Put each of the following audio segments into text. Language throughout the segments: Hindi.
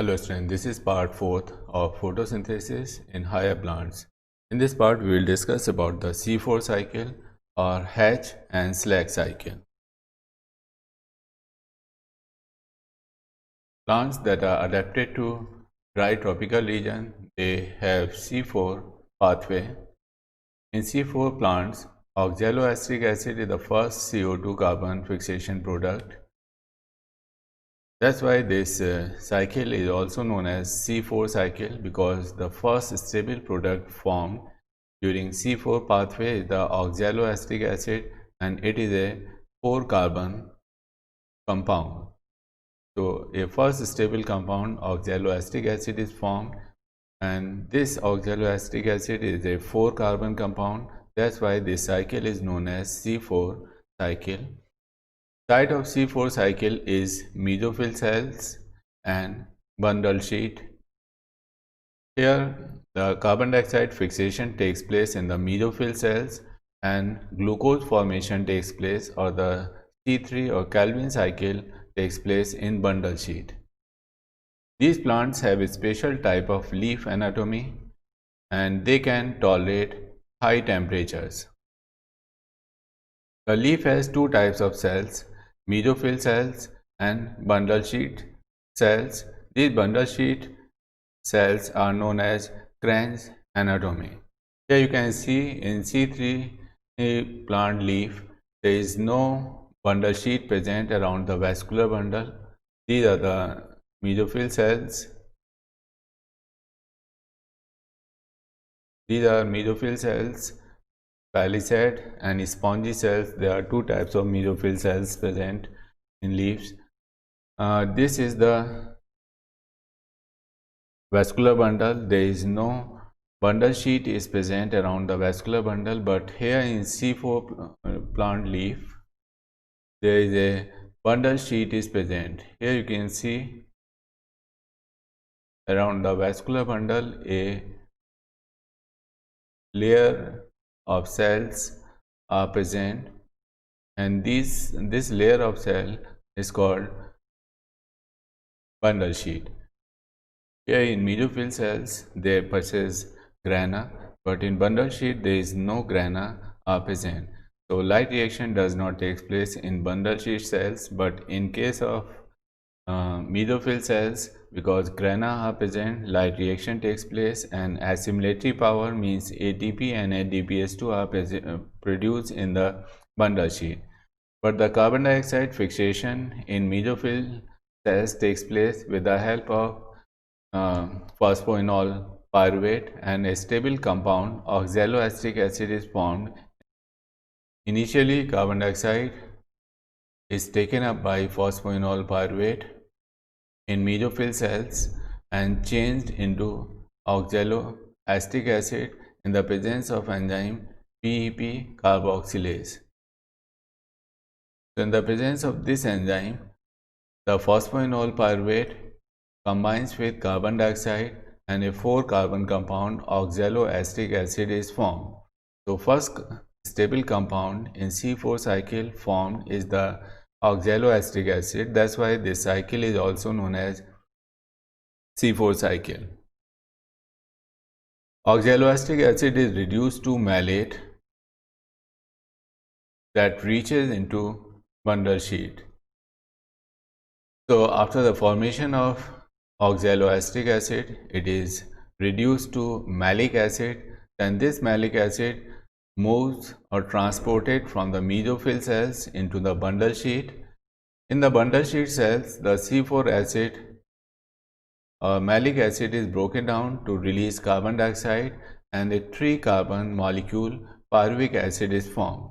Hello students, this is part 4th of photosynthesis in higher plants. In this part, we will discuss about the C4 cycle or Hatch and Slack cycle. Plants that are adapted to dry tropical region, they have C4 pathway. In C4 plants, oxaloacetic acid is the first CO2 carbon fixation product. That's why this cycle is also known as C4 cycle, because the first stable product formed during C4 pathway is the oxaloacetic acid, and it is a 4-carbon compound. So a first stable compound, oxaloacetic acid, is formed, and this oxaloacetic acid is a 4-carbon compound. That's why this cycle is known as C4 cycle. Site of C4 cycle is mesophyll cells and bundle sheet. Here the carbon dioxide fixation takes place in the mesophyll cells and glucose formation takes place, or the C3 or Calvin cycle takes place in bundle sheet. These plants have a special type of leaf anatomy and they can tolerate high temperatures. The leaf has two types of cells, mesophyll cells and bundle sheet cells. These bundle sheet cells are known as Cranch anatomy. Here you can see in C3 plant leaf, there is no bundle sheet present around the vascular bundle. These are the mesophyll cells. These are mesophyll cells, palisade and spongy cells. There are two types of mesophyll cells present in leaves. This is the vascular bundle. There is no bundle sheet is present around the vascular bundle, but here in C4 plant leaf, there is a bundle sheet is present. Here you can see around the vascular bundle a layer of cells are present, and this layer of cell is called bundle sheet. Here in mesophyll cells they possess grana, but in bundle sheet there is no grana are present. So light reaction does not take place in bundle sheet cells, but in case of mesophyll cells, because grana are present, light reaction takes place and assimilatory power means ATP and ADPS2 are produced in the bundle sheet. But the carbon dioxide fixation in mesophyll cells takes place with the help of phosphoenol pyruvate, and a stable compound oxaloacetic acid is formed. Initially, carbon dioxide is taken up by phosphoenol pyruvate in mesophyll cells and changed into oxaloacetic acid in the presence of enzyme PEP carboxylase. So in the presence of this enzyme, the phosphoenol pyruvate combines with carbon dioxide and a 4-carbon compound oxaloacetic acid is formed. So first stable compound in C4 cycle formed is the oxaloacetic acid. That's why this cycle is also known as C4 cycle. Oxaloacetic acid is reduced to malate that reaches into bundle sheet. So after the formation of oxaloacetic acid, it is reduced to malic acid. Then this malic acid moves or transported from the mesophyll cells into the bundle sheet. In the bundle sheet cells, the C4 acid malic acid is broken down to release carbon dioxide, and a 3-carbon molecule pyruvic acid is formed.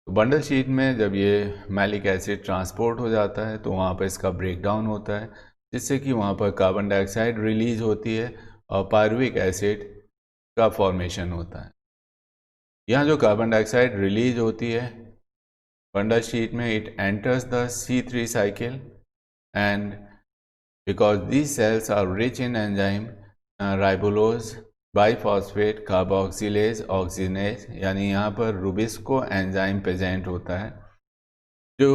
तो बंडल शीट में जब ये मैलिक एसिड ट्रांसपोर्ट हो जाता है तो वहाँ पर इसका ब्रेकडाउन होता है, जिससे कि वहाँ पर कार्बन डाइऑक्साइड रिलीज होती है और पायरुविक एसिड का फॉर्मेशन होता है. यहाँ जो कार्बन डाइऑक्साइड रिलीज होती है बंडल शीट में, it enters the C3 cycle, and because these cells are rich in enzyme ribulose bisphosphate carboxylase oxygenase, यानी यहाँ पर रुबिस्को एंजाइम प्रेजेंट होता है जो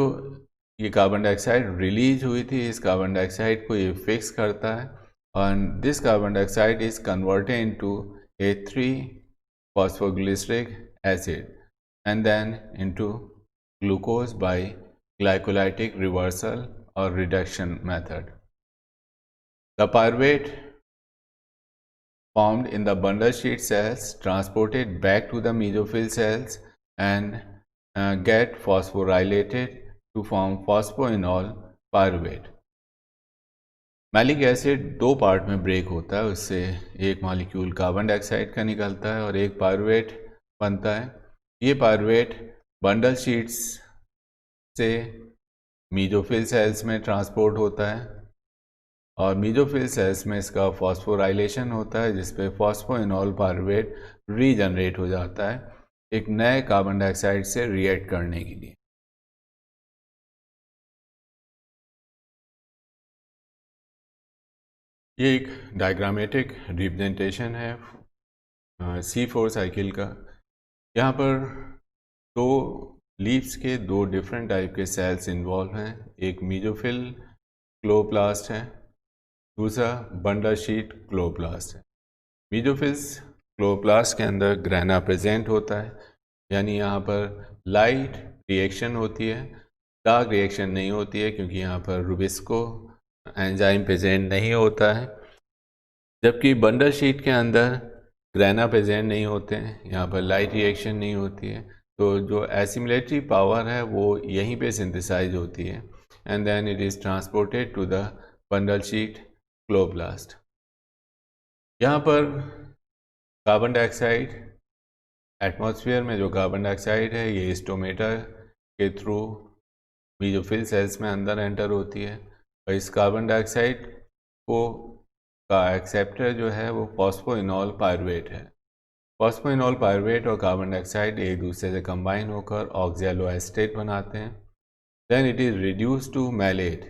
ये कार्बन डाइऑक्साइड रिलीज हुई थी, इस कार्बन डाइऑक्साइड को ये फिक्स करता है and this carbon dioxide is converted into a 3-phosphoglyceric acid and then into glucose by glycolytic reversal or reduction method. The pyruvate formed in the bundle sheet cells transported back to the mesophyll cells and get phosphorylated to form phosphoenol pyruvate. Malic acid दो पार्ट में ब्रेक होता है, उससे एक मॉलिक्यूल कार्बन डाइऑक्साइड का निकलता है और एक पायरुवेट बनता है। ये पायरुवेट बंडल शीट्स से मीजोफिल सेल्स में ट्रांसपोर्ट होता है और मीजोफिल सेल्स में इसका फॉस्फोराइलेशन होता है जिसपे फॉस्फोइनॉल पायरुवेट रीजनरेट हो जाता है एक नए कार्बन डाइऑक्साइड से रिएक्ट करने के लिए। ये एक डायग्रामेटिक रिप्रेजेंटेशन है C4 साइकिल का। यहाँ पर दो लीव्स के दो डिफरेंट टाइप के सेल्स इन्वॉल्व हैं, एक मीजोफिल क्लोरोप्लास्ट है, दूसरा बंडल शीट क्लोरोप्लास्ट है। मीजोफिल्स क्लोरोप्लास्ट के अंदर ग्रेना प्रेजेंट होता है, यानी यहाँ पर लाइट रिएक्शन होती है, डार्क रिएक्शन नहीं होती है क्योंकि यहाँ पर रुबिस्को एंजाइम प्रेजेंट नहीं होता है। जबकि बंडल शीट के अंदर ग्रेना प्रेजेंट नहीं होते हैं, यहाँ पर लाइट रिएक्शन नहीं होती है, तो जो एसिमिलेटरी पावर है वो यहीं पे सिंथेसाइज होती है and then it is transported to the bundle sheath chloroplast. यहाँ पर कार्बन डाइऑक्साइड एटमॉस्फेयर में जो कार्बन डाइऑक्साइड है ये स्टोमेटा के थ्रू मीजोफिल सेल्स में अंदर एंटर होती है और इस कार्बन डाइऑक्साइड को का एक्सेप्टर जो है वो फॉस्फोइनॉल पायरुवेट है। फॉस्फोइनॉल पायरुवेट और कार्बन डाइऑक्साइड एक दूसरे से कंबाइन होकर ऑक्सैलो एस्टेट बनाते हैं। Then it is reduce to malate,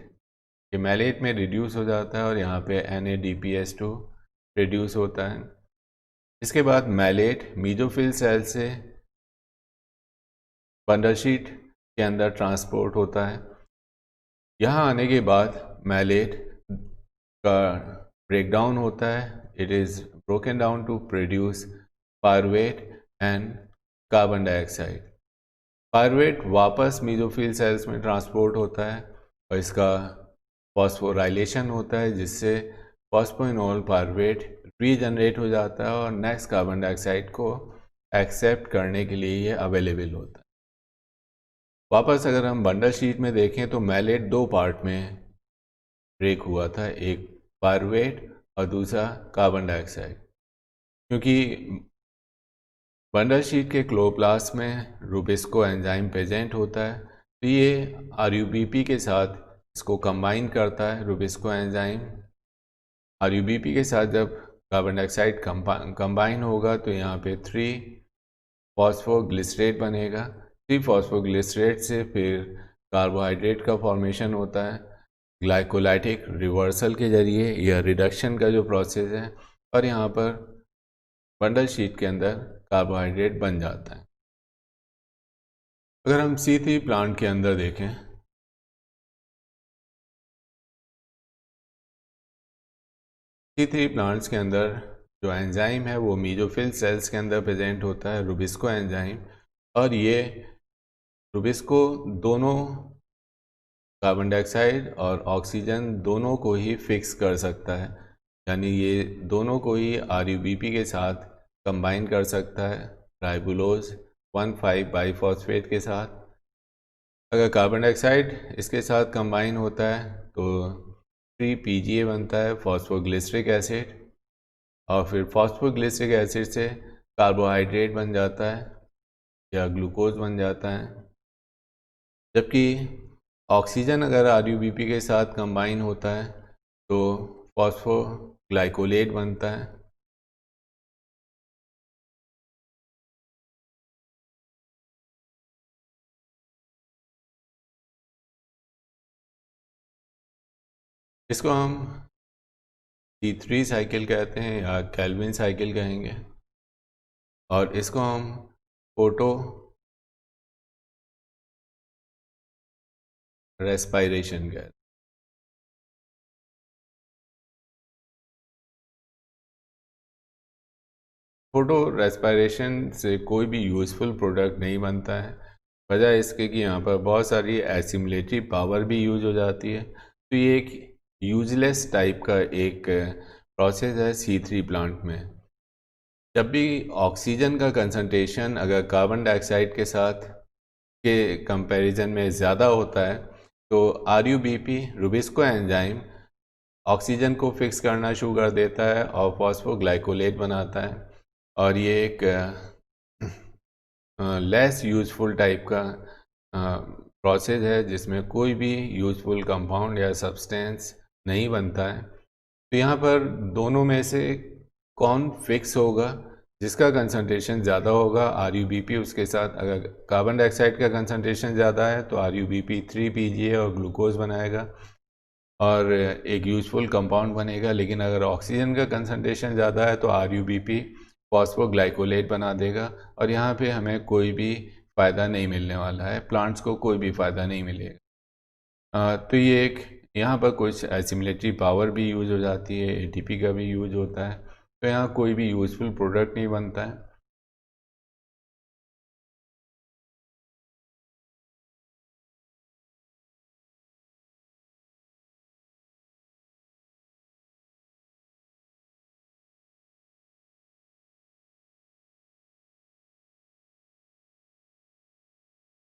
ये मैलेट में रिड्यूस हो जाता है और यहाँ पे NADPH2 रिड्यूस होता है। इसके बाद मैलेट मीजोफिल सेल से बंडल शीट के अंदर ट्रांसपोर्ट होता है। यहाँ आने के बाद मैलेट का ब्रेकडाउन होता है, it is broken down to produce pyruvate and carbon dioxide. Pyruvate वापस मीजोफिल सेल्स में ट्रांसपोर्ट होता है और इसका फॉस्फोराइलेशन होता है जिससे फॉस्फोइनॉल पायरुवेट रीजनरेट हो जाता है और नेक्स्ट कार्बन डाइऑक्साइड को एक्सेप्ट करने के लिए ये अवेलेबल होता है। वापस अगर हम बंडल शीट में देखें तो मैलेट दो पार्ट में ब्रेक हुआ था, एक पायरुवेट और दूसरा कार्बन डाइऑक्साइड। क्योंकि बंडल शीट के क्लोरोप्लास्ट में रुबिस्को एंजाइम प्रेजेंट होता है तो ये RUBP के साथ इसको कंबाइन करता है। रुबिस्को एंजाइम RUBP के साथ जब कार्बन डाइऑक्साइड कंबाइन होगा तो यहाँ पे 3-फॉस्फोग्लिसरेट बनेगा। 3-फॉस्फोग्लिसरेट से फिर कार्बोहाइड्रेट का फॉर्मेशन होता है ग्लाइकोलाइटिक रिवर्सल के ज़रिए, यह रिडक्शन का जो प्रोसेस है, और यहाँ पर बंडल शीट के अंदर कार्बोहाइड्रेट बन जाता है। अगर हम C3 प्लांट के अंदर देखें, C3 प्लांट्स के अंदर जो एंजाइम है वो मीजोफिल सेल्स के अंदर प्रेजेंट होता है, रुबिस्को एंजाइम, और ये रुबिस्को दोनों कार्बन डाइऑक्साइड और ऑक्सीजन दोनों को ही फिक्स कर सकता है, यानी ये दोनों को ही RUBP के साथ कंबाइन कर सकता है राइबुलोज 1,5-बाईफॉस्फेट के साथ। अगर कार्बन डाइऑक्साइड इसके साथ कंबाइन होता है तो 3-PGA बनता है फॉस्फोग्लिसरिक एसिड, और फिर फॉस्फोग्लिसरिक एसिड से कार्बोहाइड्रेट बन जाता है या ग्लूकोज बन जाता है। जबकि ऑक्सीजन अगर RUBP के साथ कंबाइन होता है तो फॉस्फोग्लाइकोलेट बनता है। इसको हम C3 साइकिल कहते हैं या केल्विन साइकिल कहेंगे, और इसको हम photo respiration gas. Photo respiration से कोई भी यूज़फुल प्रोडक्ट नहीं बनता है। वजह इसके कि यहाँ पर बहुत सारी एसिमुलेटरी पावर भी यूज हो जाती है। तो ये एक यूजलेस टाइप का एक प्रोसेस है C3 प्लांट में। जब भी ऑक्सीजन का कंसंट्रेशन अगर कार्बन डाइऑक्साइड के साथ के कंपैरिजन में ज़्यादा होता है तो RUBP रुबिस्को एंजाइम ऑक्सीजन को फिक्स करना शुरू कर देता है और फॉस्फोग्लाइकोलेट बनाता है। और ये एक लेस यूजफुल टाइप का प्रोसेस है जिसमें कोई भी यूजफुल कंपाउंड या सब्सटेंस नहीं बनता है। तो यहाँ पर दोनों में से कौन फिक्स होगा? जिसका कंसंट्रेशन ज़्यादा होगा RUBP उसके साथ, अगर कार्बन डाइऑक्साइड का कंसंट्रेशन ज़्यादा है तो RUBP 3PGA और ग्लूकोज बनाएगा और एक यूजफुल कंपाउंड बनेगा। लेकिन अगर ऑक्सीजन का कंसंट्रेशन ज़्यादा है तो RUBP फॉस्फोग्लाइकोलेट बना देगा और यहाँ पे हमें कोई भी फ़ायदा नहीं मिलने वाला है, प्लांट्स को कोई भी फ़ायदा नहीं मिलेगा। तो ये एक यहाँ पर कुछ एसिमुलेटरी पावर भी यूज हो जाती है, ATP का भी यूज होता है। तो यहाँ कोई भी यूजफुल प्रोडक्ट नहीं बनता है।